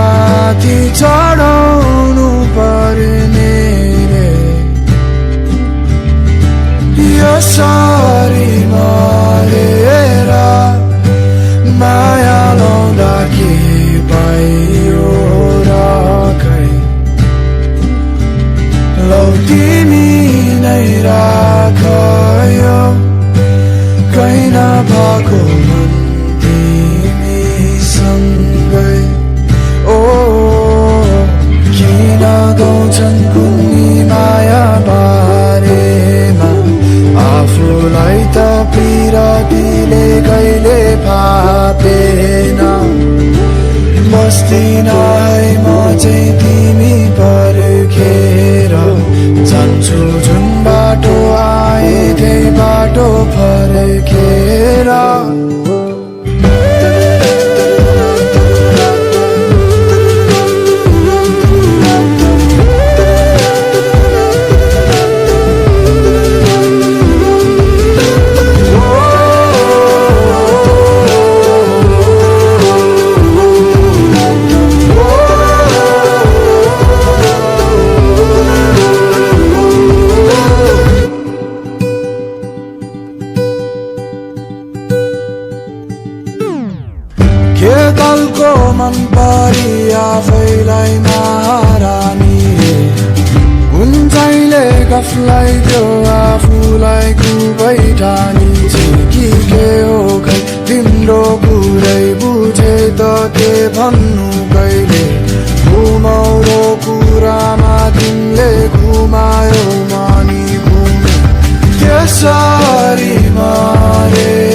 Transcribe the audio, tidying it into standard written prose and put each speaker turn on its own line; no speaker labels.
माथि चढाउनु पर्ने रे यसरी मरेर माया लाउँदा के पाइयो र खै लौ तिमी नै राख यो कहीँ नभएको मन तिमीसँगै ओ किन गाउँछन् कुन्नी माया बारेमा आफूलाई त पिरतीले कहिले फापेन बस्दिन है म चाहिँ तिमी पर्खेर जान्छु जुन बाटो आए त्यही बाटो फर्केर के दलको मन परी आफैलाई महारानी कुन चाहिँले गफलाई त्यो आफूलाई खुबै ठानी कि के हो खै तिम्रो कुरै बुझे त के भन्नु कहिले घुमाउरो कुरामा तिमीले घुमायो मानी घुमे त्यसरी मारे